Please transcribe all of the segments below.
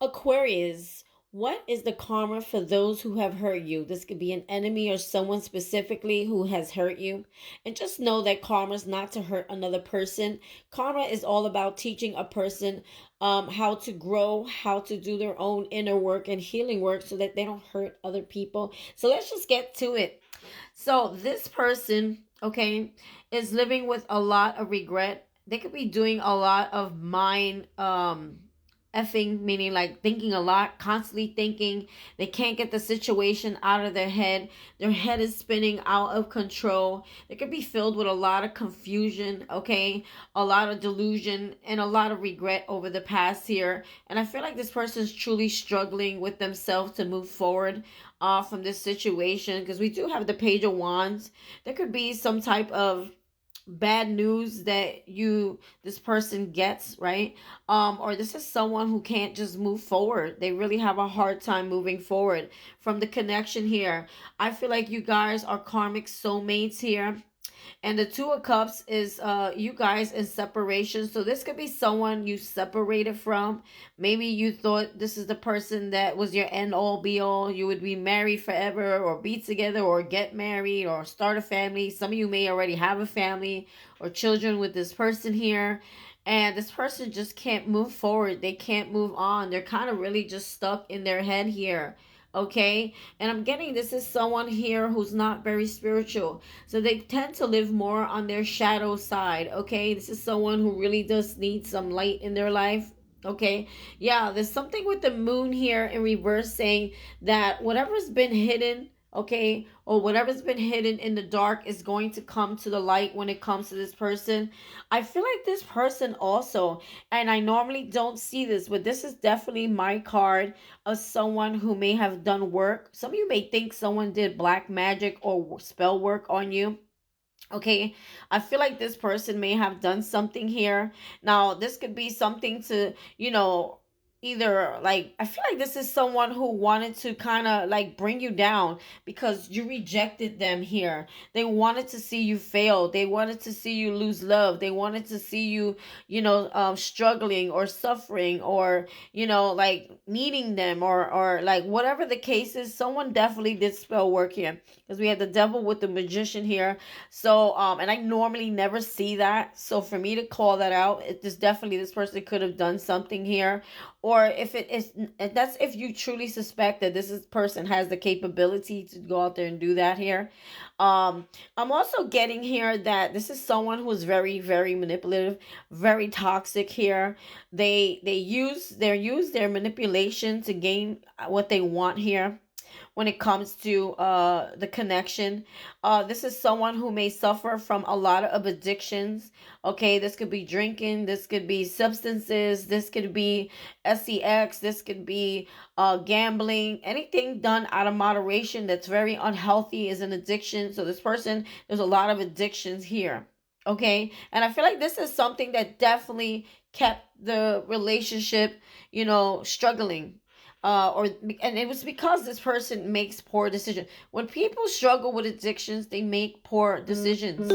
Aquarius, what is the karma for those who have hurt you? This could be an enemy or someone specifically who has hurt you. And just know that karma is not to hurt another person. Karma is all about teaching a person how to grow, how to do their own inner work and healing work so that they don't hurt other people. So let's just get to it. So this person, okay, is living with a lot of regret. They could be doing a lot of mind effing, meaning like thinking a lot, constantly thinking. They can't get the situation out of their head. Their head is spinning out of control. They could be filled with a lot of confusion, okay, a lot of delusion and a lot of regret over the past year. And I feel like this person is truly struggling with themselves to move forward from this situation, because we do have the Page of Wands. There could be some type of bad news that this person gets, right? Or this is someone who can't just move forward. They really have a hard time moving forward from the connection here. I feel like you guys are karmic soulmates here. And the Two of Cups is you guys in separation. So this could be someone you separated from. Maybe you thought this is the person that was your end all be all. You would be married forever or be together or get married or start a family. Some of you may already have a family or children with this person here. And this person just can't move forward. They can't move on. They're kind of really just stuck in their head here. Okay, and I'm getting this is someone here who's not very spiritual, so they tend to live more on their shadow side. Okay, this is someone who really does need some light in their life. Okay, yeah, there's something with the moon here in reverse saying that whatever's been hidden, okay, or whatever's been hidden in the dark is going to come to the light when it comes to this person. I feel like this person also, and I normally don't see this, but this is definitely my card of someone who may have done work. Some of you may think someone did black magic or spell work on you. Okay, I feel like this person may have done something here. Now, this could be something to, either like, I feel like this is someone who wanted to kind of like bring you down because you rejected them here. They wanted to see you fail. They wanted to see you lose love. They wanted to see you, struggling or suffering or, like needing them or like whatever the case is. Someone definitely did spell work here because we had the devil with the magician here. So, and I normally never see that. So for me to call that out, it just definitely this person could have done something here. Or if it is, that's if you truly suspect that person has the capability to go out there and do that here. I'm also getting here that this is someone who is very, very manipulative, very toxic here. They use their manipulation to gain what they want here when it comes to the connection. This is someone who may suffer from a lot of addictions. Okay, this could be drinking, this could be substances, this could be sex, this could be gambling. Anything done out of moderation that's very unhealthy is an addiction. So this person, there's a lot of addictions here. Okay, and I feel like this is something that definitely kept the relationship, struggling, or and it was because this person makes poor decisions. When people struggle with addictions, they make poor decisions.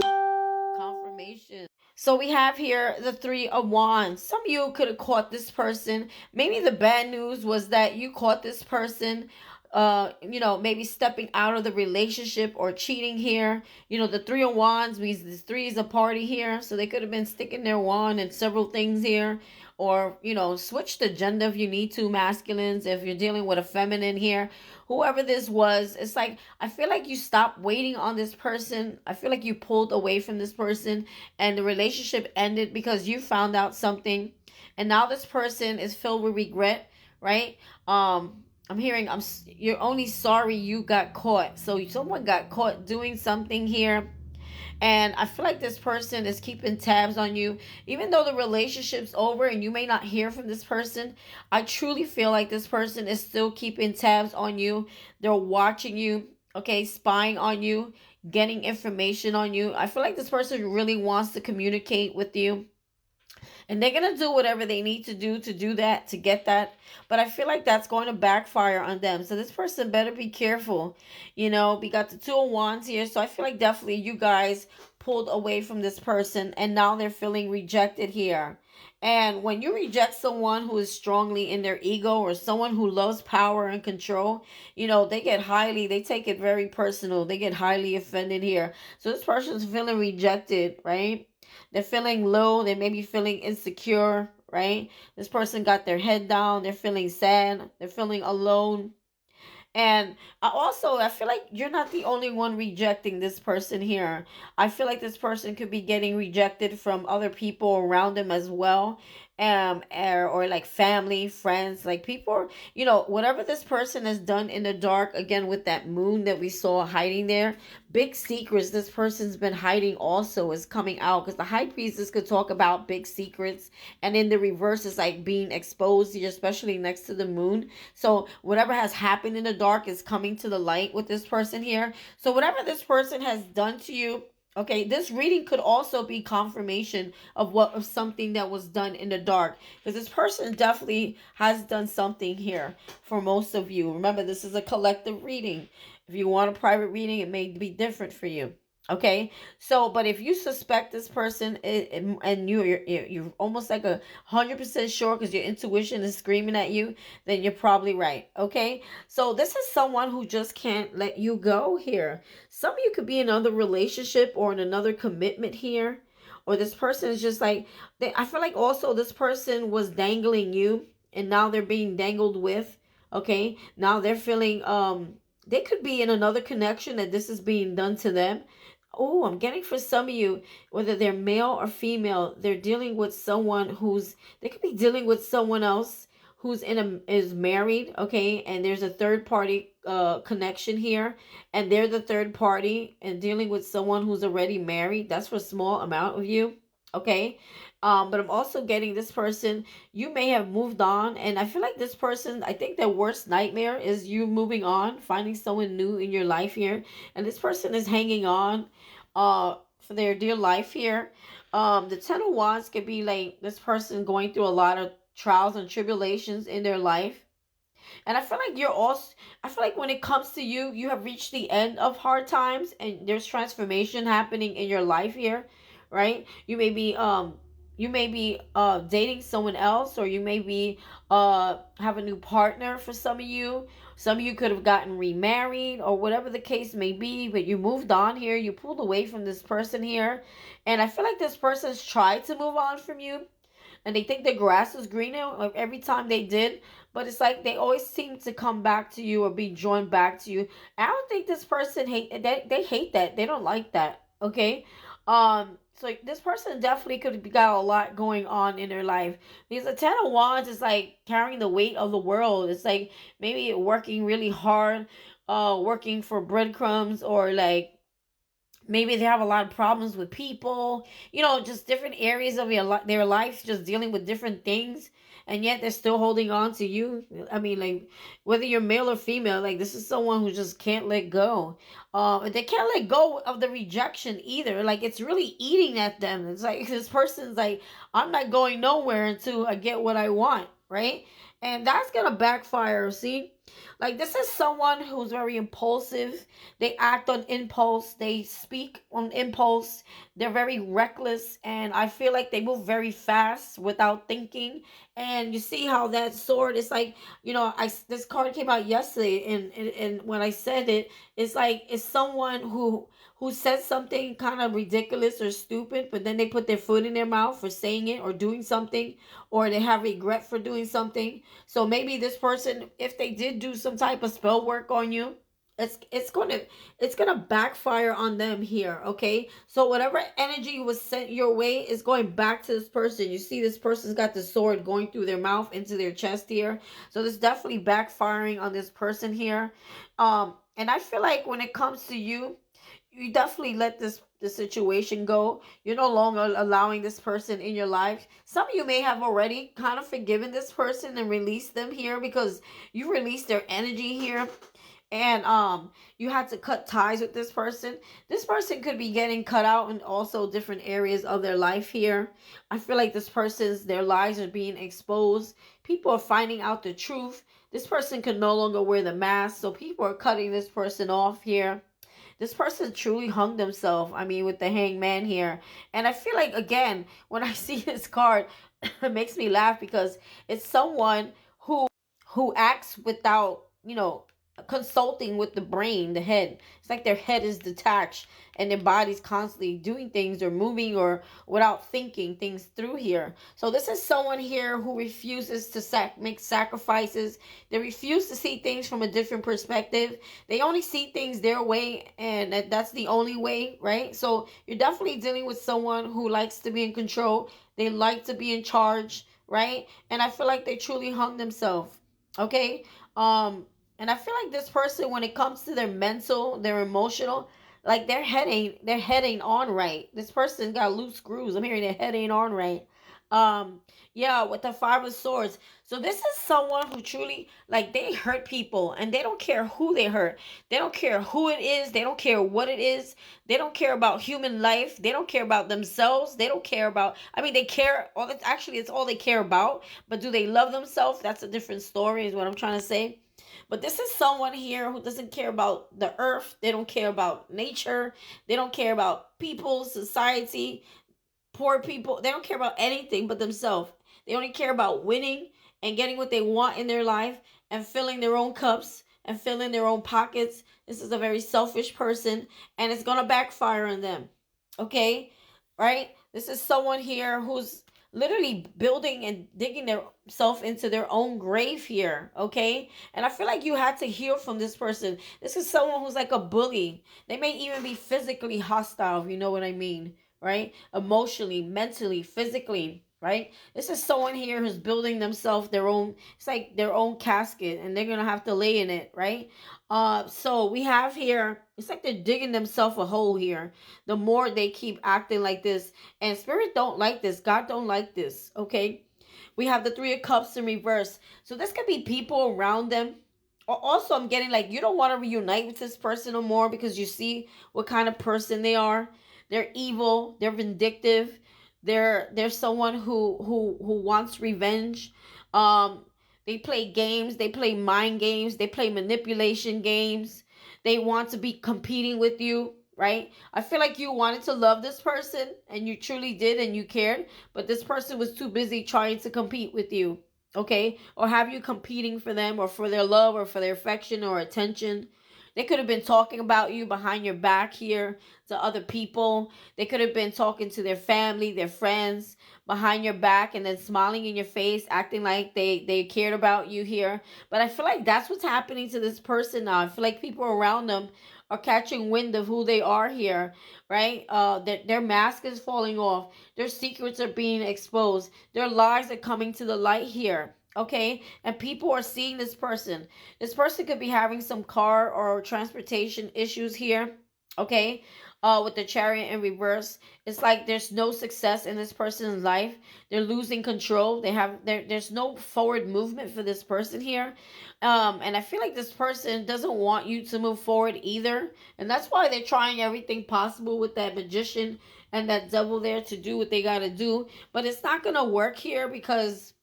Confirmation. So we have here the Three of Wands. Some of you could have caught this person. Maybe the bad news was that you caught this person maybe stepping out of the relationship or cheating here. The Three of Wands means this three is a party here, so they could have been sticking their wand in several things here. Or switch the gender if you need to, masculines, if you're dealing with a feminine here. Whoever this was, it's like I feel like you stopped waiting on this person. I feel like you pulled away from this person and the relationship ended because you found out something, and now this person is filled with regret, right? I'm hearing you're only sorry you got caught. So someone got caught doing something here, and I feel like this person is keeping tabs on you. Even though the relationship's over and you may not hear from this person, I truly feel like this person is still keeping tabs on you. They're watching you, okay, spying on you, getting information on you. I feel like this person really wants to communicate with you. And they're going to do whatever they need to do that, to get that. But I feel like that's going to backfire on them. So this person better be careful. We got the Two of Wands here. So I feel like definitely you guys pulled away from this person. And now they're feeling rejected here. And when you reject someone who is strongly in their ego, or someone who loves power and control, they take it very personal. They get highly offended here. So this person's feeling rejected, right? They're feeling low. They may be feeling insecure, right? This person got their head down. They're feeling sad. They're feeling alone. And I feel like you're not the only one rejecting this person here. I feel like this person could be getting rejected from other people around them as well. Or like family, friends, like people, whatever this person has done in the dark, again, with that moon that we saw hiding there, big secrets this person's been hiding also is coming out, because the high priestess could talk about big secrets, and in the reverse is like being exposed here, especially next to the moon. So whatever has happened in the dark is coming to the light with this person here. So whatever this person has done to you, okay, this reading could also be confirmation of something that was done in the dark, because this person definitely has done something here for most of you. Remember, this is a collective reading. If you want a private reading, it may be different for you. Okay, so but if you suspect this person, and you're almost like 100% sure because your intuition is screaming at you, then you're probably right. Okay, so this is someone who just can't let you go here. Some of you could be in another relationship or in another commitment here, or this person is just like I feel like also this person was dangling you, and now they're being dangled with. Okay, now they're feeling they could be in another connection that this is being done to them. Oh, I'm getting for some of you, whether they're male or female, they're dealing with someone they could be dealing with someone else who's is married, okay, and there's a third party connection here, and they're the third party and dealing with someone who's already married. That's for a small amount of you, okay. But I'm also getting this person, you may have moved on, and I feel like this person, I think their worst nightmare is you moving on, finding someone new in your life here, and this person is hanging on for their dear life here. The Ten of Wands could be like this person going through a lot of trials and tribulations in their life. And I feel like I feel like when it comes to you, you have reached the end of hard times and there's transformation happening in your life here, right? You may be dating someone else, or you may be have a new partner for some of you. Some of you could have gotten remarried or whatever the case may be, but you moved on here. You pulled away from this person here. And I feel like this person's tried to move on from you, and they think the grass is greener like every time they did, but it's like they always seem to come back to you or be joined back to you. I don't think this person they hate that. They don't like that. Okay. So this person definitely could have got a lot going on in their life, because the Ten of Wands is like carrying the weight of the world. It's like maybe working really hard, working for breadcrumbs, or like maybe they have a lot of problems with people, just different areas of their life, just dealing with different things, and yet they're still holding on to you. I mean, like, whether you're male or female, like, this is someone who just can't let go. They can't let go of the rejection either. Like, it's really eating at them. It's like this person's like, I'm not going nowhere until I get what I want, right? And that's gonna backfire. See, like, this is someone who's very impulsive. They act on impulse. They speak on impulse. They're very reckless. And I feel like they move very fast without thinking. And you see how that sword is like, this card came out yesterday. And when I said it, it's like, it's someone who says something kind of ridiculous or stupid, but then they put their foot in their mouth for saying it or doing something, or they have regret for doing something. So maybe this person, if they did do some type of spell work on you, it's gonna backfire on them here. Okay, so whatever energy was sent your way is going back to this person. You see, this person's got the sword going through their mouth into their chest here, so this definitely backfiring on this person here. And I feel like when it comes to you, you definitely let the situation go. You're no longer allowing this person in your life. Some of you may have already kind of forgiven this person and released them here, because you released their energy here, and you had to cut ties with this person. This person could be getting cut out in also different areas of their life here. I feel like their lives are being exposed. People are finding out the truth. This person can no longer wear the mask, so people are cutting this person off here. This person truly hung themselves, I mean, with the hangman here. And I feel like, again, when I see this card, it makes me laugh because it's someone who acts without, consulting with the brain, the head. It's like their head is detached and their body's constantly doing things or moving or without thinking things through here. So this is someone here who refuses to make sacrifices. They refuse to see things from a different perspective. They only see things their way, and that's the only way, right? So you're definitely dealing with someone who likes to be in control. They like to be in charge, right? And I feel like they truly hung themselves. Okay. And I feel like this person, when it comes to their mental, their emotional, like their head ain't on right. This person got loose screws. I'm hearing their head ain't on right. Yeah, with the Five of Swords. So this is someone who truly, like, they hurt people and they don't care who they hurt. They don't care who it is. They don't care what it is. They don't care about human life. They don't care about themselves. They don't care about, I mean, they care, all that's actually, it's all they care about. But do they love themselves? That's a different story, is what I'm trying to say. But this is someone here who doesn't care about the earth. They don't care about nature. They don't care about people, society, poor people. They don't care about anything but themselves. They only care about winning and getting what they want in their life and filling their own cups and filling their own pockets. This is a very selfish person, and it's going to backfire on them. Okay? Right? This is someone here who's literally building and digging themselves into their own grave here. Okay? And I feel like you had to heal from this person. This is someone who's like a bully. They may even be physically hostile, if you know what I mean, right? Emotionally, mentally, physically, right? This is someone here who's building themselves their own, it's like their own casket, and they're gonna have to lay in it, right? So we have here, it's like they're digging themselves a hole here. The more they keep acting like this, and spirit don't like this, God don't like this, okay? We have the Three of Cups in reverse. So this could be people around them. Also, I'm getting like you don't want to reunite with this person no more because you see what kind of person they are. They're evil. They're vindictive. They're someone who wants revenge. Um, they play games. They play mind games. They play manipulation games. They want to be competing with you, right? I feel like you wanted to love this person and you truly did and you cared, but this person was too busy trying to compete with you, okay? Or have you competing for them or for their love or for their affection or attention. They could have been talking about you behind your back here to other people. They could have been talking to their family, their friends behind your back and then smiling in your face, acting like they cared about you here. But I feel like that's what's happening to this person now. I feel like people around them are catching wind of who they are here, right? Their mask is falling off. Their secrets are being exposed. Their lies are coming to the light here. Okay, and people are seeing this person. This person could be having some car or transportation issues here. Okay, with the Chariot in reverse, it's like there's no success in this person's life. They're losing control. There's no forward movement for this person here. And I feel like this person doesn't want you to move forward either, and that's why they're trying everything possible with that magician and that devil there to do what they got to do. But it's not gonna work here because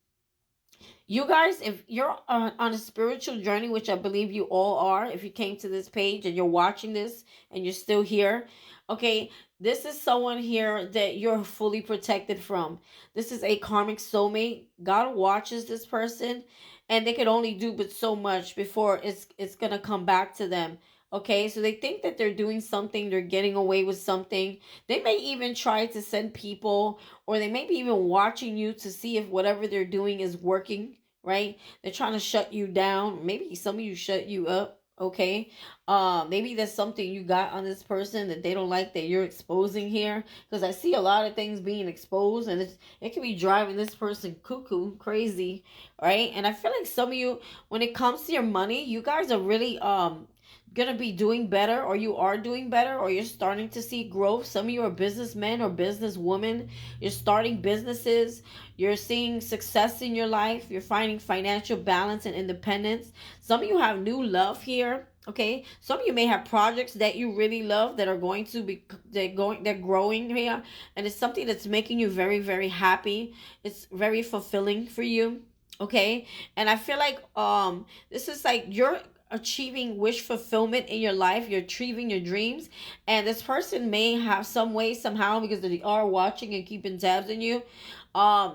you guys, if you're on a spiritual journey, which I believe you all are, if you came to this page and you're watching this and you're still here, okay, this is someone here that you're fully protected from. This is a karmic soulmate. God watches this person, and they could only do but so much before it's gonna come back to them. Okay, so they think that they're doing something, they're getting away with something. They may even try to send people, or they may be even watching you to see if whatever they're doing is working, right? They're trying to shut you down. Maybe some of you shut you up, okay? Maybe there's something you got on this person that they don't like that you're exposing here, because I see a lot of things being exposed, and it can be driving this person cuckoo crazy, right? And I feel like some of you, when it comes to your money, you guys are really gonna be doing better, or you are doing better, or you're starting to see growth. Some of you are businessmen or businesswomen. You're starting businesses. You're seeing success in your life. You're finding financial balance and independence. Some of you have new love here. Okay, some of you may have projects that you really love that are going to be they're growing here, and it's something that's making you very, very happy. It's very fulfilling for you. Okay, and I feel like this is like you're achieving wish fulfillment in your life. You're achieving your dreams, and this person may have some way somehow, because they are watching and keeping tabs on you,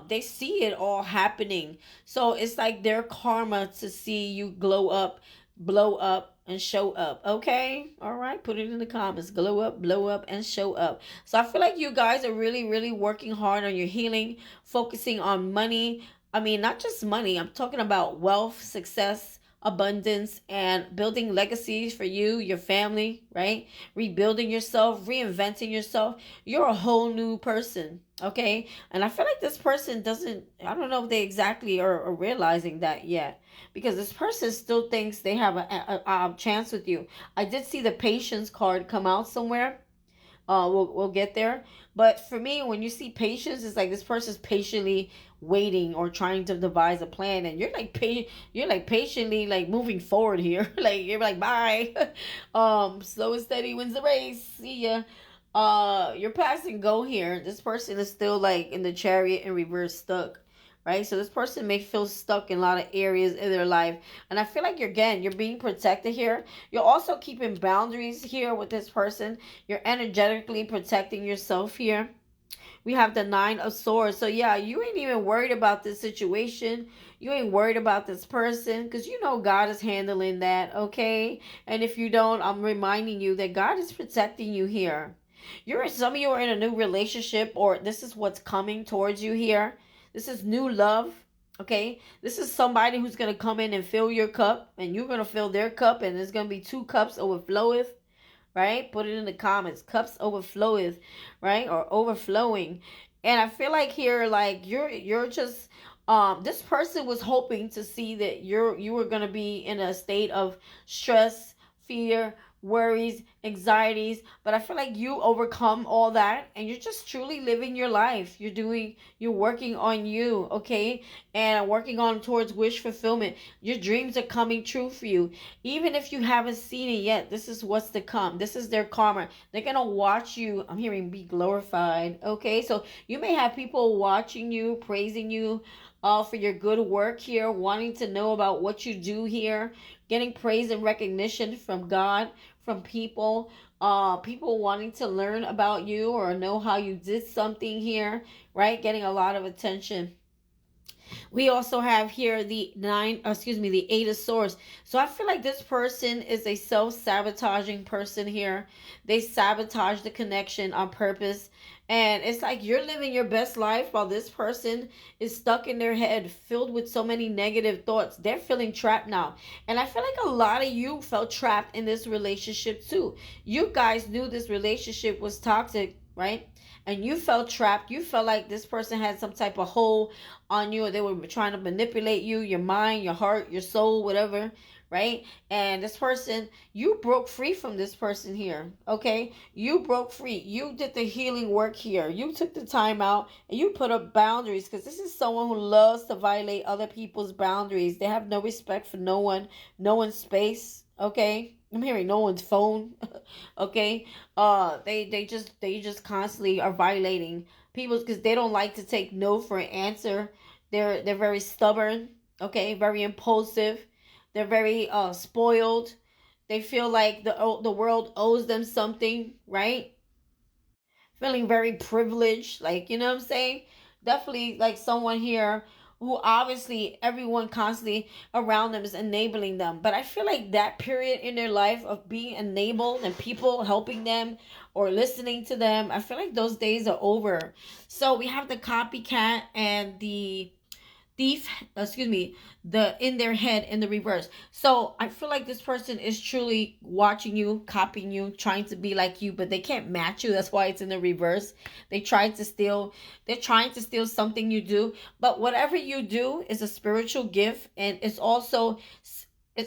they see it all happening. So it's like their karma to see you glow up, blow up, and show up. Okay, all right, put it in the comments. Glow up, blow up, and show up. So I feel like you guys are really, really working hard on your healing, focusing on money. I mean, not just money, I'm talking about wealth, success, abundance, and building legacies for you, your family, right? Rebuilding yourself, reinventing yourself. You're a whole new person, okay? And I feel like this person doesn't, I don't know if they exactly are realizing that yet, because this person still thinks they have a chance with you. I did see the patience card come out somewhere. We'll get there. But for me, when you see patience, it's like this person's patiently waiting or trying to devise a plan, and you're like patiently like moving forward here. Like you're like bye, slow and steady wins the race. See ya. You're passing go here. This person is still like in the chariot in reverse, stuck, right? So this person may feel stuck in a lot of areas in their life, and I feel like you're being protected here. You're also keeping boundaries here with this person. You're energetically protecting yourself here. We have the Nine of Swords. So yeah, you ain't even worried about this situation. You ain't worried about this person because you know God is handling that, okay? And if you don't, I'm reminding you that God is protecting you here. Some of you are in a new relationship, or this is what's coming towards you here. This is new love. Okay, this is somebody who's gonna come in and fill your cup, and you're gonna fill their cup, and there's gonna be two cups overfloweth, right? Put it in the comments. Cups overfloweth, right? Or overflowing. And I feel like here, like you're just this person was hoping to see that you were gonna be in a state of stress, fear, worries, anxieties, but I feel like you overcome all that and you're just truly living your life. You're working on you, okay? And working on towards wish fulfillment. Your dreams are coming true for you. Even if you haven't seen it yet, this is what's to come. This is their karma. They're gonna watch you. I'm hearing be glorified. Okay, so you may have people watching you, praising you, for your good work here, wanting to know about what you do here, getting praise and recognition from God, from people, people wanting to learn about you or know how you did something here, right? Getting a lot of attention. We also have here the Eight of Swords. So I feel like this person is a self-sabotaging person here. They sabotage the connection on purpose. And it's like you're living your best life while this person is stuck in their head, filled with so many negative thoughts. They're feeling trapped now. And I feel like a lot of you felt trapped in this relationship too. You guys knew this relationship was toxic, right? And you felt trapped. You felt like this person had some type of hold on you, or they were trying to manipulate you, your mind, your heart, your soul, whatever, right? And this person, you broke free from this person here, okay? You broke free. You did the healing work here. You took the time out and you put up boundaries, because this is someone who loves to violate other people's boundaries. They have no respect for no one, no one's space, okay? I'm hearing no one's phone. Okay, they just constantly are violating people because they don't like to take no for an answer. They're very stubborn, okay, very impulsive. They're very spoiled. They feel like the world owes them something, right? Feeling very privileged, like, you know what I'm saying? Definitely like someone here who obviously everyone constantly around them is enabling them. But I feel like that period in their life of being enabled and people helping them or listening to them, I feel like those days are over. So we have the copycat and the thief, excuse me, the in their head in the reverse. So I feel like this person is truly watching you, copying you, trying to be like you, but they can't match you. That's why it's in the reverse. They're trying to steal something you do. But whatever you do is a spiritual gift, and it's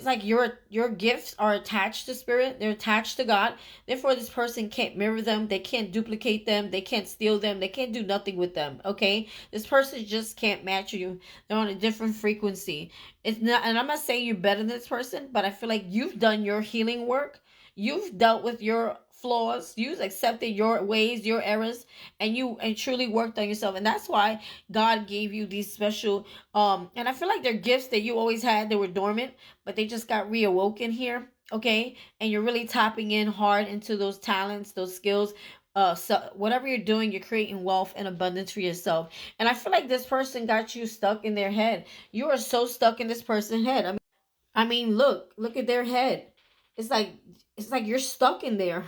like your gifts are attached to spirit. They're attached to God. Therefore, this person can't mirror them. They can't duplicate them. They can't steal them. They can't do nothing with them. Okay, this person just can't match you. They're on a different frequency. It's not, and I'm not saying you're better than this person, but I feel like you've done your healing work. You've dealt with your flaws. You've accepted your ways, your errors, and you and truly worked on yourself. And that's why God gave you these special and I feel like they're gifts that you always had. They were dormant, but they just got reawoken here. Okay, and you're really tapping in hard into those talents, those skills, so whatever you're doing, you're creating wealth and abundance for yourself. And I feel like this person got you stuck in their head. You are so stuck in this person's head. I mean, look at their head. It's like it's like you're stuck in there.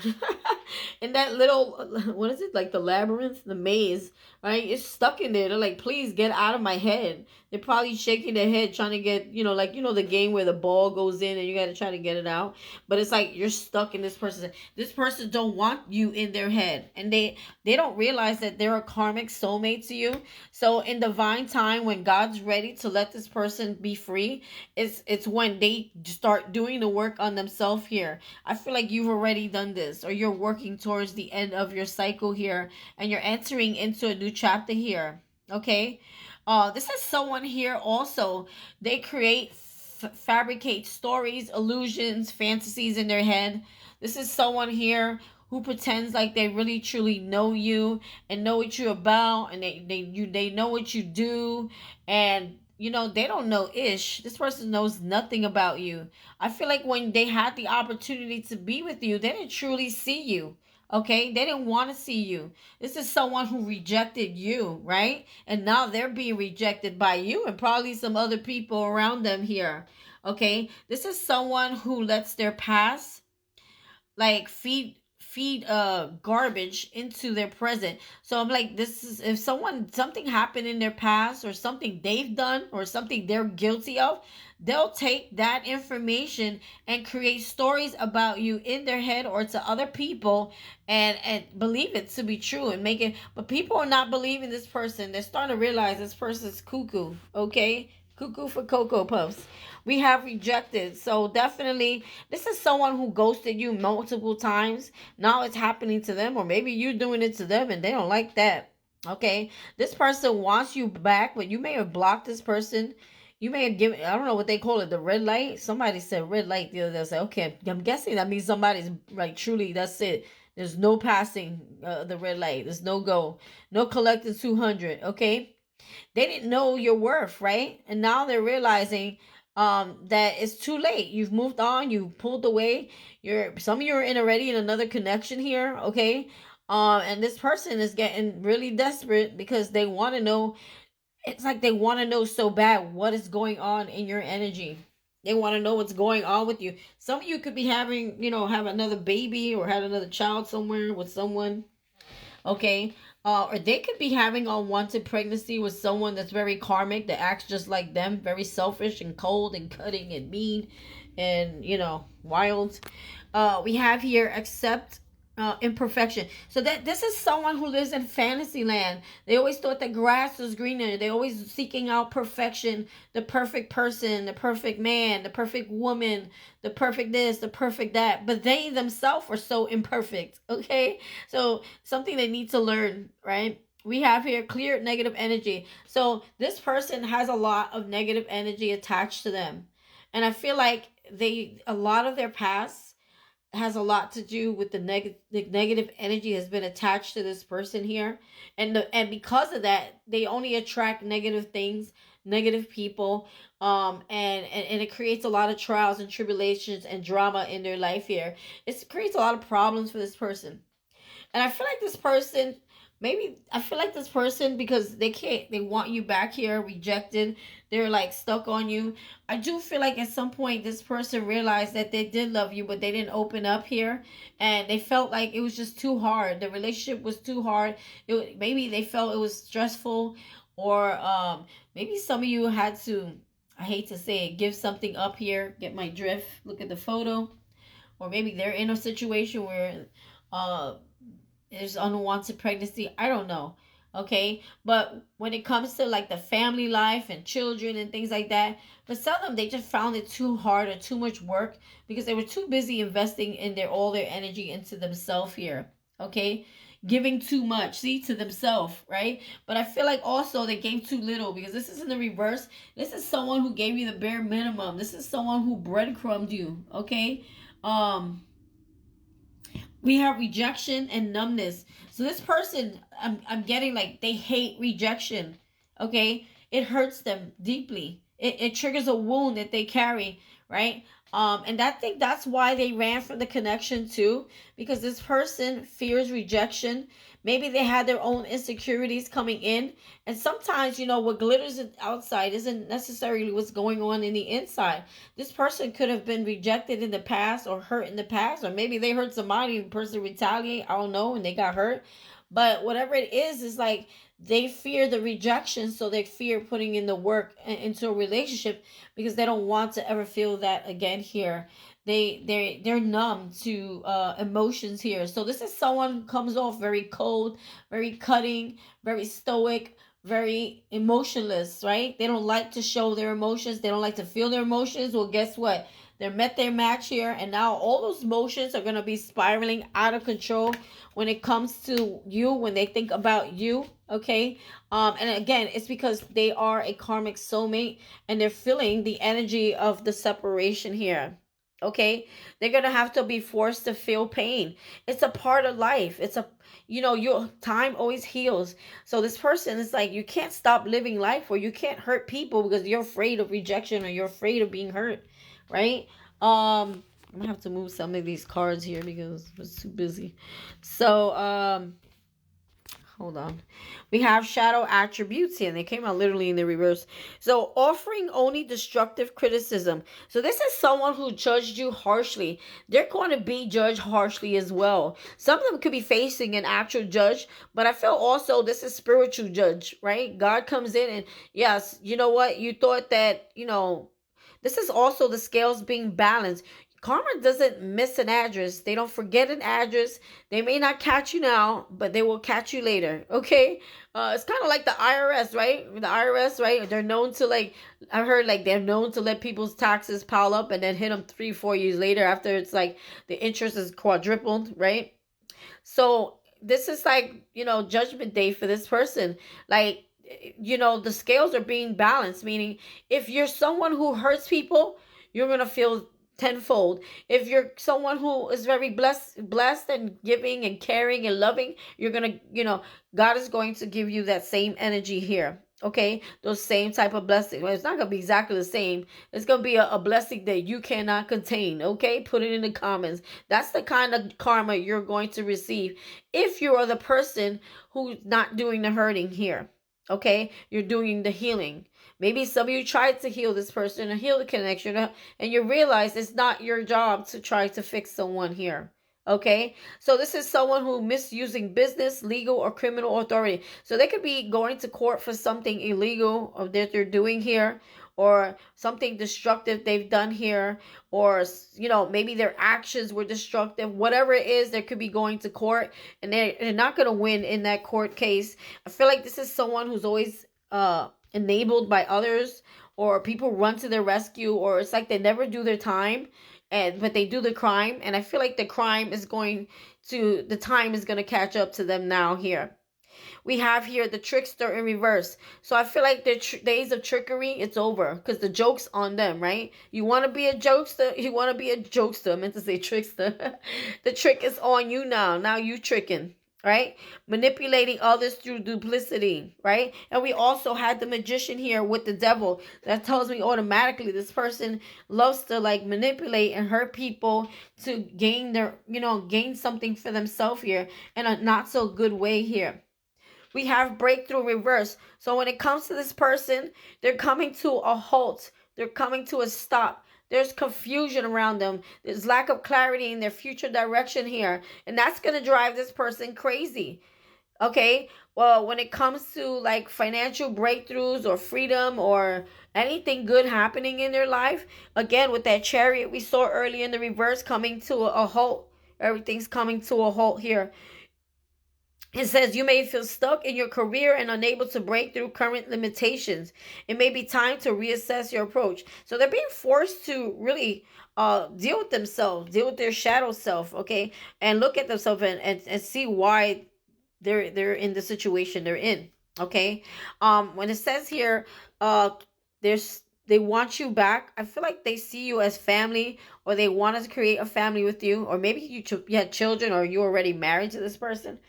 In that little, what is it? Like the labyrinth, the maze, right? It's stuck in there. They're like, please get out of my head. They're probably shaking their head trying to get, like the game where the ball goes in and you got to try to get it out. But it's like you're stuck in this person don't want you in their head. And they don't realize that they're a karmic soulmate to you. So in divine time, when God's ready to let this person be free, it's when they start doing the work on themselves here. I feel like you've already done this, or you're working towards the end of your cycle here, and you're entering into a new chapter here. Okay. This is someone here also. They fabricate stories, illusions, fantasies in their head. This is someone here who pretends like they really truly know you and know what you're about, and they know what you do, and they don't know ish. This person knows nothing about you. I feel like when they had the opportunity to be with you, they didn't truly see you. Okay, they didn't want to see you. This is someone who rejected you, right? And now they're being rejected by you and probably some other people around them here. Okay, this is someone who lets their past like feed garbage into their present. So I'm like, this is, if something happened in their past, or something they've done, or something they're guilty of, they'll take that information and create stories about you in their head or to other people, and believe it to be true and make it. But people are not believing this person. They're starting to realize this person's cuckoo. Okay, cuckoo for Cocoa Puffs. We have rejected. So definitely, this is someone who ghosted you multiple times. Now it's happening to them, or maybe you're doing it to them and they don't like that. Okay, this person wants you back, but you may have blocked this person. You may have given, I don't know what they call it, the red light. Somebody said red light the other day. I said, okay, I'm guessing that means somebody's like truly, that's it. There's no passing the red light. There's no go. No collecting 200. Okay, they didn't know your worth, right? And now they're realizing that it's too late. You've moved on, you pulled away. Some of you are in already in another connection here, okay? And this person is getting really desperate because they want to know. It's like they want to know so bad what is going on in your energy. They want to know what's going on with you. Some of you could be having, have another baby or had another child somewhere with someone. Okay, or they could be having unwanted pregnancy with someone that's very karmic, that acts just like them, very selfish and cold and cutting and mean and wild. We have here accept imperfection. So that this is someone who lives in fantasy land. They always thought the grass was greener. They always seeking out perfection, the perfect person, the perfect man, the perfect woman, the perfect this, the perfect that. But they themselves are so imperfect. Okay, so something they need to learn, right? We have here clear negative energy. So this person has a lot of negative energy attached to them, and I feel like a lot of their past has a lot to do with the negative energy has been attached to this person here, and because of that they only attract negative things, negative people, and it creates a lot of trials and tribulations and drama in their life here. It creates a lot of problems for this person. And I feel like this person, maybe I feel like this person, because they want you back here, rejected. They're like stuck on you. I do feel like at some point this person realized that they did love you, but they didn't open up here, and they felt like it was just too hard. The relationship was too hard. Maybe they felt it was stressful, or maybe some of you had to, I hate to say it, give something up here. Get my drift? Look at the photo. Or maybe they're in a situation where uh there's unwanted pregnancy. I don't know. Okay. But when it comes to like the family life and children and things like that, but some of them, they just found it too hard or too much work because they were too busy investing in all their energy into themselves here. Okay. Giving too much, see, to themselves, right? But I feel like also they gave too little, because this is in the reverse. This is someone who gave you the bare minimum. This is someone who breadcrumbed you. Okay. Um, we have rejection and numbness. So this person, I'm getting like they hate rejection. Okay, it hurts them deeply. It triggers a wound that they carry, right? And I think that's why they ran from the connection too, because this person fears rejection. Maybe they had their own insecurities coming in, and sometimes what glitters outside isn't necessarily what's going on in the inside. This person could have been rejected in the past or hurt in the past, or maybe they hurt somebody and the person retaliate. I don't know, and they got hurt. But whatever it is like they fear the rejection, so they fear putting in the work into a relationship because they don't want to ever feel that again here. They're numb to emotions here. So this is someone who comes off very cold, very cutting, very stoic, very emotionless, right? They don't like to show their emotions. They don't like to feel their emotions. Well, guess what? They met their match here, and now all those emotions are going to be spiraling out of control when it comes to you, when they think about you, okay? And again, it's because they are a karmic soulmate and they're feeling the energy of the separation here. Okay, they're gonna have to be forced to feel pain. It's a part of life. It's a your time always heals. So this person is like, you can't stop living life, or you can't hurt people because you're afraid of rejection or you're afraid of being hurt, right? I'm gonna have to move some of these cards here because it's too busy. So hold on. We have shadow attributes here, and they came out literally in the reverse. So, offering only destructive criticism. So, this is someone who judged you harshly. They're going to be judged harshly as well. Some of them could be facing an actual judge, but I feel also this is spiritual judge, right? God comes in and, yes, you know what? You thought that, this is also the scales being balanced. Karma doesn't miss an address. They don't forget an address. They may not catch you now, but they will catch you later. Okay? It's kind of like the IRS, right? The IRS, right? They're known to I heard they're known to let people's taxes pile up and then hit them 3, 4 years later after it's like the interest is quadrupled, right? So this is judgment day for this person. The scales are being balanced, meaning if you're someone who hurts people, you're going to feel tenfold. If you're someone who is very blessed and giving and caring and loving, you're going to, God is going to give you that same energy here. Okay, those same type of blessing. Well, it's not gonna be exactly the same. It's gonna be a blessing that you cannot contain. Okay, put it in the comments. That's the kind of karma you're going to receive if you are the person who's not doing the hurting here. Okay, you're doing the healing. Maybe some of you tried to heal this person and heal the connection, and you realize it's not your job to try to fix someone here. Okay, so this is someone who misusing business, legal, or criminal authority. So they could be going to court for something illegal that they're doing here, or something destructive they've done here, or maybe their actions were destructive. Whatever it is, they could be going to court, and they're not going to win in that court case. I feel like this is someone who's always enabled by others, or people run to their rescue, or it's like they never do their time, but they do the crime, and I feel like the time is going to catch up to them now here. We have here the trickster in reverse. So I feel like the days of trickery, it's over because the joke's on them, right? You want to be a jokester? You want to be a jokester. I meant to say trickster. The trick is on you now. Now you tricking, right? Manipulating others through duplicity, right? And we also had the magician here with the devil. That tells me automatically this person loves to manipulate and hurt people to gain something for themselves here in a not so good way here. We have breakthrough reverse. So when it comes to this person, they're coming to a halt. They're coming to a stop. There's confusion around them. There's lack of clarity in their future direction here. And that's going to drive this person crazy. Okay? Well, when it comes to financial breakthroughs or freedom or anything good happening in their life, again, with that chariot we saw earlier in the reverse coming to a halt. Everything's coming to a halt here. It says you may feel stuck in your career and unable to break through current limitations. It may be time to reassess your approach. So they're being forced to really deal with themselves, deal with their shadow self, okay, and look at themselves and see why they're in the situation they're in. Okay. When it says here, they want you back. I feel like they see you as family, or they want to create a family with you, or maybe you had children, or you already married to this person.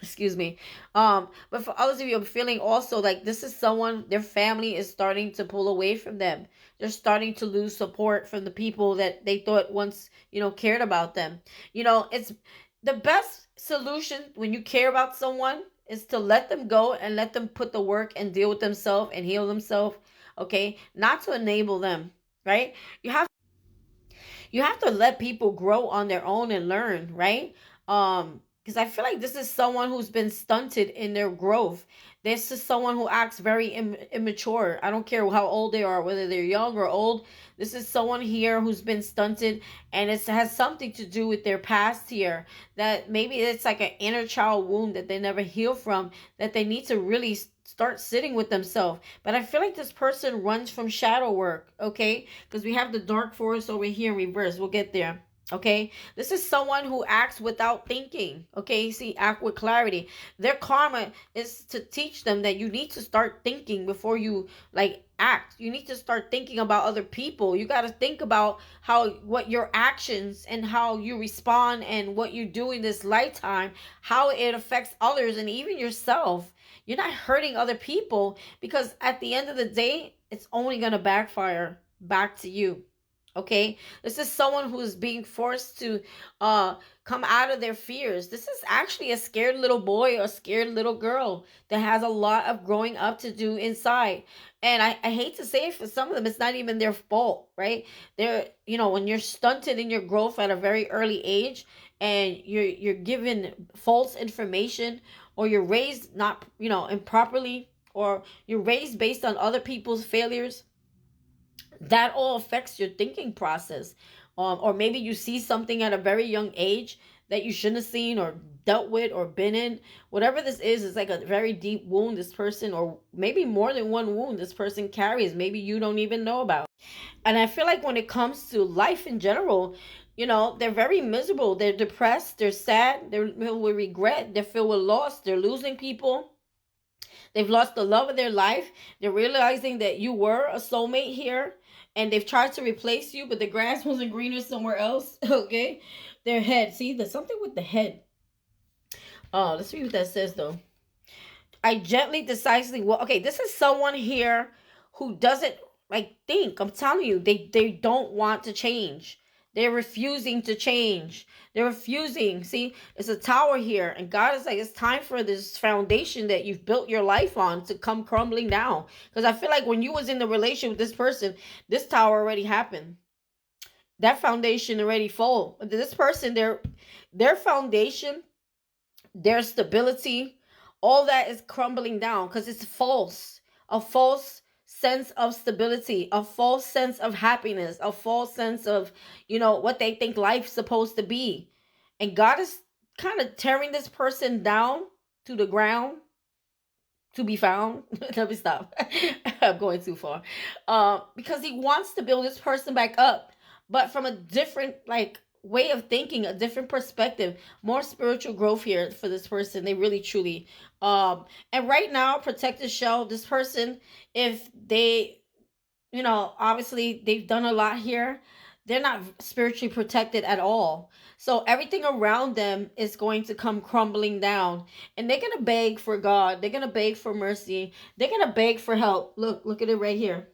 Excuse me. But for others of you, I'm feeling also like this is someone, their family is starting to pull away from them. They're starting to lose support from the people that they thought once, cared about them. It's the best solution when you care about someone is to let them go and let them put the work and deal with themselves and heal themselves. Okay, not to enable them, right? You have you have to let people grow on their own and learn, right? Because I feel like this is someone who's been stunted in their growth. This is someone who acts very immature. I don't care how old they are, whether they're young or old. This is someone here who's been stunted, and it has something to do with their past here. That maybe it's like an inner child wound that they never heal from, that they need to really start sitting with themselves. But I feel like this person runs from shadow work, okay? Because we have the dark forest over here in reverse. We'll get there. Okay, this is someone who acts without thinking. Okay, see, act with clarity. Their karma is to teach them that you need to start thinking before you like act. You need to start thinking about other people. You got to think about what your actions and how you respond and what you do in this lifetime, how it affects others and even yourself. You're not hurting other people, because at the end of the day, it's only going to backfire back to you. Okay, this is someone who is being forced to come out of their fears. This is actually a scared little boy or scared little girl that has a lot of growing up to do inside. And I hate to say it, for some of them it's not even their fault, right? They're, when you're stunted in your growth at a very early age, and you're given false information, or you're raised not, improperly, or you're raised based on other people's failures, that all affects your thinking process. Or maybe you see something at a very young age that you shouldn't have seen or dealt with or been in. Whatever this is like a very deep wound this person, or maybe more than one wound this person carries, maybe you don't even know about. And I feel like when it comes to life in general, they're very miserable. They're depressed, they're sad, they're filled with regret, they're filled with loss, they're losing people. They've lost the love of their life. They're realizing that you were a soulmate here, and they've tried to replace you, but the grass wasn't greener somewhere else. Okay? Their head. See, there's something with the head. Oh, let's read what that says though. I gently, decisively. Well, okay, this is someone here who doesn't like think. I'm telling you, they don't want to change. They're refusing to change. They're refusing. See, it's a tower here, and God is like, it's time for this foundation that you've built your life on to come crumbling down. Because I feel like when you was in the relationship with this person, this tower already happened. That foundation already full. This person, their foundation, their stability, all that is crumbling down because it's false. A false sense of stability, a false sense of happiness, a false sense of, what they think life's supposed to be. And God is kind of tearing this person down to the ground to be found. Let me stop. I'm going too far. Because he wants to build this person back up, but from a different way of thinking, a different perspective, more spiritual growth here for this person. They really truly. And right now, protect the shell. This person, if they, obviously they've done a lot here, they're not spiritually protected at all. So everything around them is going to come crumbling down. And they're going to beg for God. They're going to beg for mercy. They're going to beg for help. Look at it right here.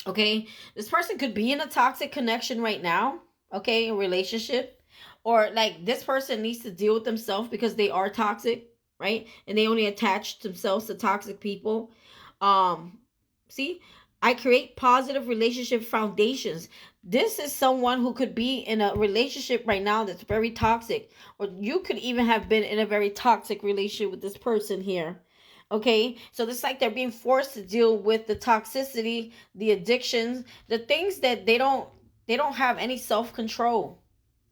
Okay? This person could be in a toxic connection right now. Okay? A relationship. Or like this person needs to deal with themselves because they are toxic, right? And they only attach themselves to toxic people. See, I create positive relationship foundations. This is someone who could be in a relationship right now that's very toxic, or you could even have been in a very toxic relationship with this person here. Okay, so it's like they're being forced to deal with the toxicity, the addictions, the things that they don't have any self-control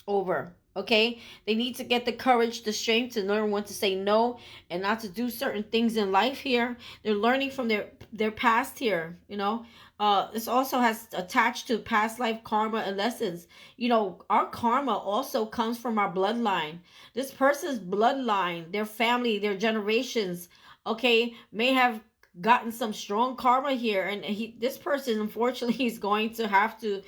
over. Okay, they need to get the courage, the strength to learn when to say no and not to do certain things in life here. They're learning from their past here. This also has attached to past life karma and lessons. Our karma also comes from our bloodline. This person's bloodline, their family, their generations, okay, may have gotten some strong karma here, and this person, unfortunately, is going to have to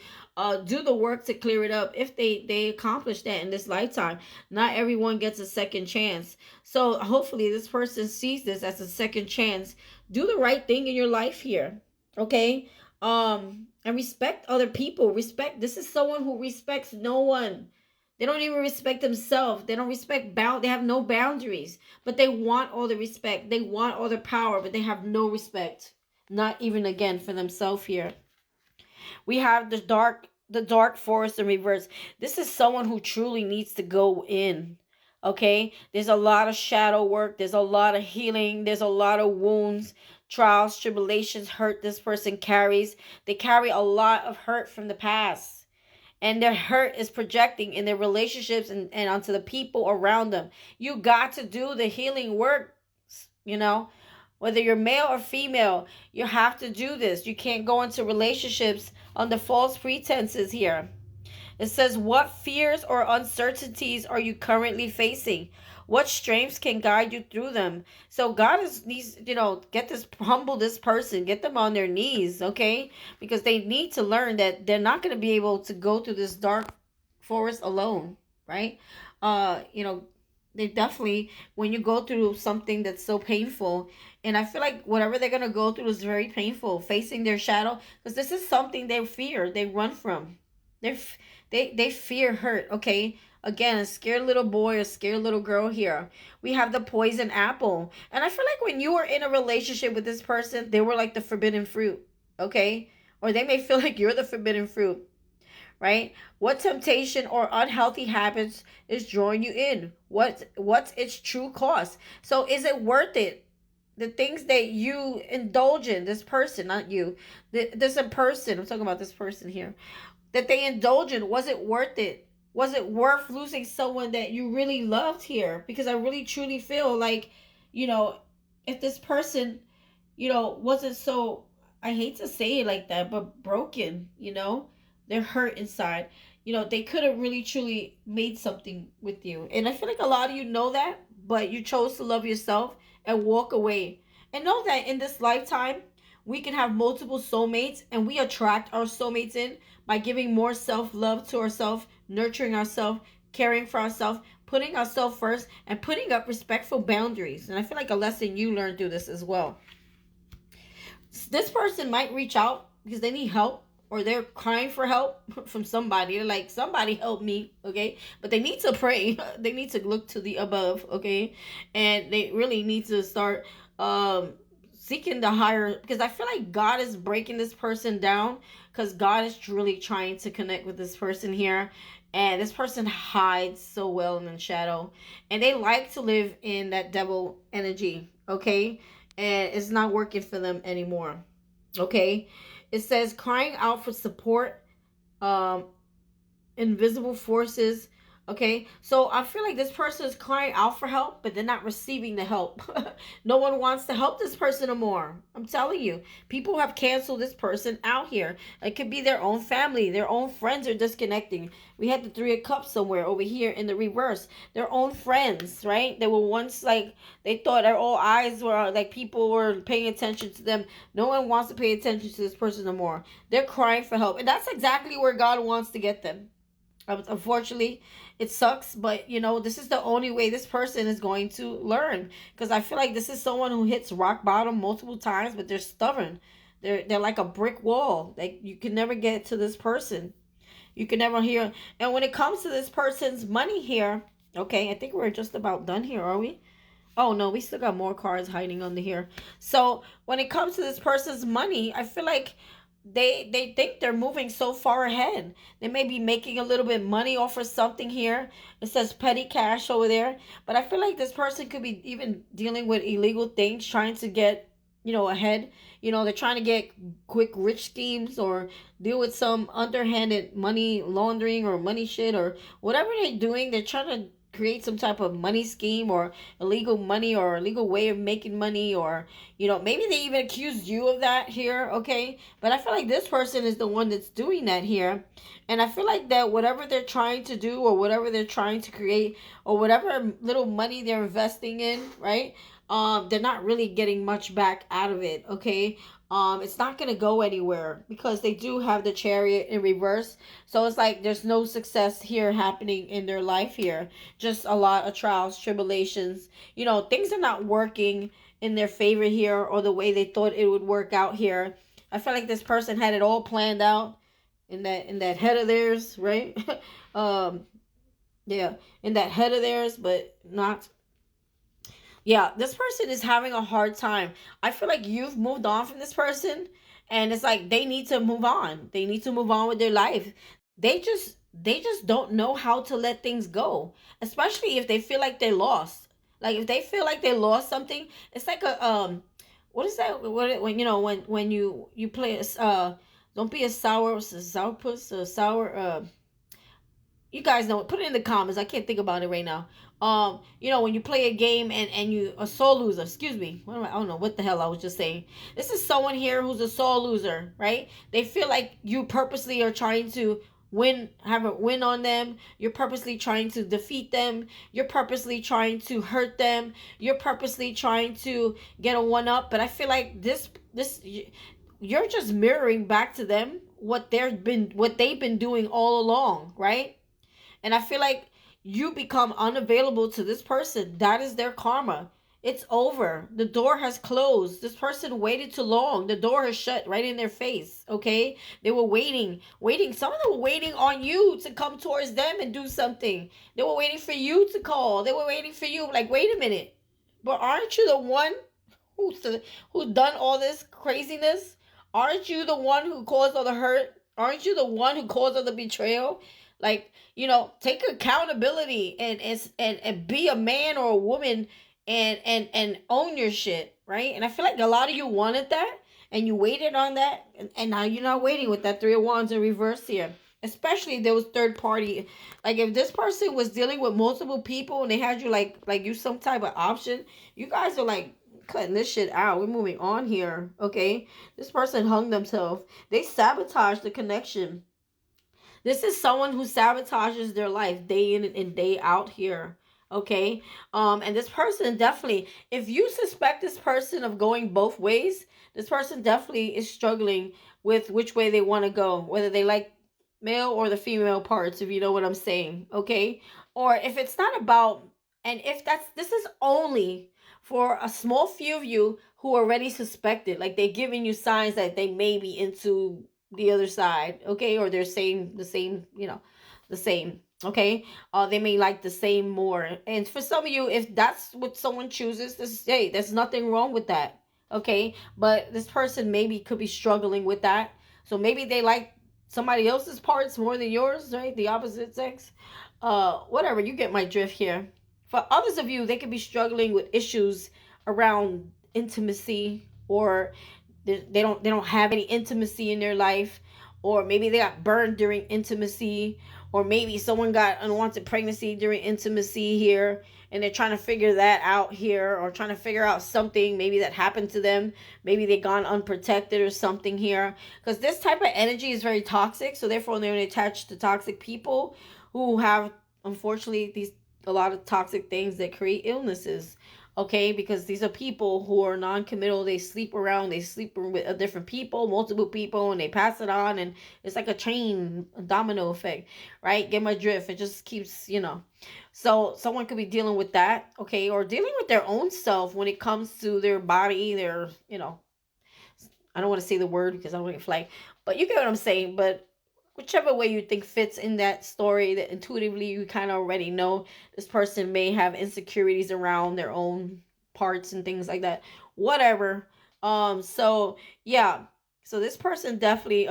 do the work to clear it up if they accomplish that in this lifetime. Not everyone gets a second chance, so hopefully this person sees this as a second chance. Do the right thing in your life here, okay? And respect other people. Respect. This is someone who respects no one. They don't even respect themselves. They don't respect they have no boundaries. But they want all the respect. They want all the power, but they have no respect. Not even again for themselves here. We have the dark forest in reverse. This is someone who truly needs to go in. Okay? There's a lot of shadow work. There's a lot of healing. There's a lot of wounds, trials, tribulations, hurt this person carries. They carry a lot of hurt from the past, and their hurt is projecting in their relationships and onto the people around them. You got to do the healing work, you know, whether you're male or female. You have to do this. You can't go into relationships under false pretenses here. It says, what fears or uncertainties are you currently facing? What strengths can guide you through them? So God needs, humble this person, get them on their knees, okay? Because they need to learn that they're not going to be able to go through this dark forest alone, right? They definitely, when you go through something that's so painful, and I feel like whatever they're going to go through is very painful, facing their shadow, because this is something they fear, they run from. They fear hurt, okay? Again, a scared little boy or scared little girl here. We have the poison apple. And I feel like when you were in a relationship with this person, they were like the forbidden fruit, okay? Or they may feel like you're the forbidden fruit, right? What temptation or unhealthy habits is drawing you in? What's its true cost? So is it worth it? The things that you indulge in, this person, not you. There's a person, I'm talking about this person here, that they indulge in, was it worth it? Was it worth losing someone that you really loved here? Because I really truly feel like, if this person, wasn't so, I hate to say it like that, but broken, they're hurt inside. They could have really truly made something with you. And I feel like a lot of you know that, but you chose to love yourself and walk away. And know that in this lifetime, we can have multiple soulmates, and we attract our soulmates in by giving more self-love to ourselves, nurturing ourselves, caring for ourselves, putting ourselves first, and putting up respectful boundaries. And I feel like a lesson you learned through this as well. This person might reach out because they need help, or they're crying for help from somebody. They're like, somebody help me, okay? But they need to pray. They need to look to the above, okay? And they really need to start seeking the higher, because I feel like God is breaking this person down, because God is really trying to connect with this person here. And this person hides so well in the shadow, and they like to live in that devil energy, okay? And it's not working for them anymore, okay? It says crying out for support, um invisible forces. Okay, so I feel like this person is crying out for help, but they're not receiving the help. No one wants to help this person anymore. I'm telling you, people have canceled this person out here. It could be their own family, their own friends are disconnecting. We had the Three of Cups somewhere over here in the reverse. Their own friends, right? They were once like, they thought their all eyes were like, people were paying attention to them. No one wants to pay attention to this person anymore. They're crying for help, and that's exactly where God wants to get them. Unfortunately, it sucks, but this is the only way this person is going to learn, because I feel like this is someone who hits rock bottom multiple times, but they're stubborn. They're like a brick wall. Like, you can never get to this person. You can never hear. And when it comes to this person's money here, okay, I think we're just about done here, are we? Oh no, we still got more cards hiding under here. So when it comes to this person's money, I feel like they think they're moving so far ahead. They may be making a little bit money off of something here. It says petty cash over there. But I feel like this person could be even dealing with illegal things, trying to get, ahead. They're trying to get quick rich schemes, or deal with some underhanded money laundering or money shit, or whatever they're doing. They're trying to create some type of money scheme, or illegal money, or illegal way of making money, or maybe they even accused you of that here, okay? But I feel like this person is the one that's doing that here. And I feel like that whatever they're trying to do, or whatever they're trying to create, or whatever little money they're investing in, right, they're not really getting much back out of it. Okay. It's not gonna go anywhere because they do have the Chariot in reverse. So it's like there's no success here happening in their life here. Just a lot of trials, tribulations. Things are not working in their favor here or the way they thought it would work out here. I feel like this person had it all planned out in that head of theirs, right? um, yeah, in that head of theirs, but not. Yeah, this person is having a hard time. I feel like you've moved on from this person, and it's like they need to move on. They need to move on with their life. They just don't know how to let things go, especially if they feel like they lost. Like if they feel like they lost something, it's like a what is that? When when you play don't be a sourpuss, a sour you guys know it. Put it in the comments. I can't think about it right now. When you play a game and you a soul loser. Excuse me. I don't know what the hell I was just saying. This is someone here who's a soul loser, right? They feel like you purposely are trying to have a win on them. You're purposely trying to defeat them. You're purposely trying to hurt them. You're purposely trying to get a one up. But I feel like this you're just mirroring back to them what they've been doing all along, right? And I feel like you become unavailable to this person. That is their karma. It's over. The door has closed. This person waited too long. The door has shut right in their face. Okay? They were waiting. Some of them were waiting on you to come towards them and do something. They were waiting for you to call. They were waiting for you. Like, wait a minute. But aren't you the one who done all this craziness? Aren't you the one who caused all the hurt? Aren't you the one who caused all the betrayal? Like, take accountability and be a man or a woman and own your shit, right? And I feel like a lot of you wanted that and you waited on that, and now you're not waiting with that Three of Wands in reverse here. Especially if there was third party. Like if this person was dealing with multiple people and they had you like you some type of option, you guys are like cutting this shit out. We're moving on here. Okay. This person hung themselves. They sabotaged the connection. This is someone who sabotages their life day in and day out here. Okay. And this person definitely, if you suspect this person of going both ways, this person definitely is struggling with which way they want to go, whether they like male or the female parts, if you know what I'm saying. Okay. Or if it's not about, and if this is only for a small few of you who already suspected, like they're giving you signs that they may be into the other side, okay, or they're saying the same, the same, okay. They may like the same more, and for some of you, if that's what someone chooses, hey, there's nothing wrong with that, okay. But this person maybe could be struggling with that, so maybe they like somebody else's parts more than yours, right? The opposite sex, whatever. You get my drift here. For others of you, they could be struggling with issues around intimacy, or they don't have any intimacy in their life, or maybe they got burned during intimacy, or maybe someone got unwanted pregnancy during intimacy here, and they're trying to figure that out here, or trying to figure out something maybe that happened to them. Maybe they gone unprotected or something here, because this type of energy is very toxic. So therefore they're attached to toxic people who have, unfortunately, these a lot of toxic things that create illnesses, okay, because these are people who are non-committal. They sleep around, they sleep with different people, multiple people, and they pass it on, and it's like a chain, a domino effect, right? Get my drift. It just keeps, so someone could be dealing with that, okay, or dealing with their own self when it comes to their body, their, I don't want to say the word because I don't want to get flagged, but you get what I'm saying. But whichever way you think fits in that story, that intuitively you kind of already know this person may have insecurities around their own parts and things like that, whatever. So yeah, so this person definitely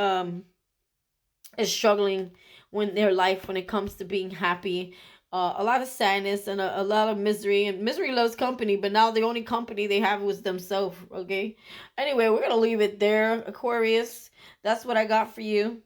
is struggling when their life, when it comes to being happy. A lot of sadness and a lot of misery, and misery loves company, but now the only company they have was themselves. Okay, anyway, we're gonna leave it there, Aquarius. That's what I got for you.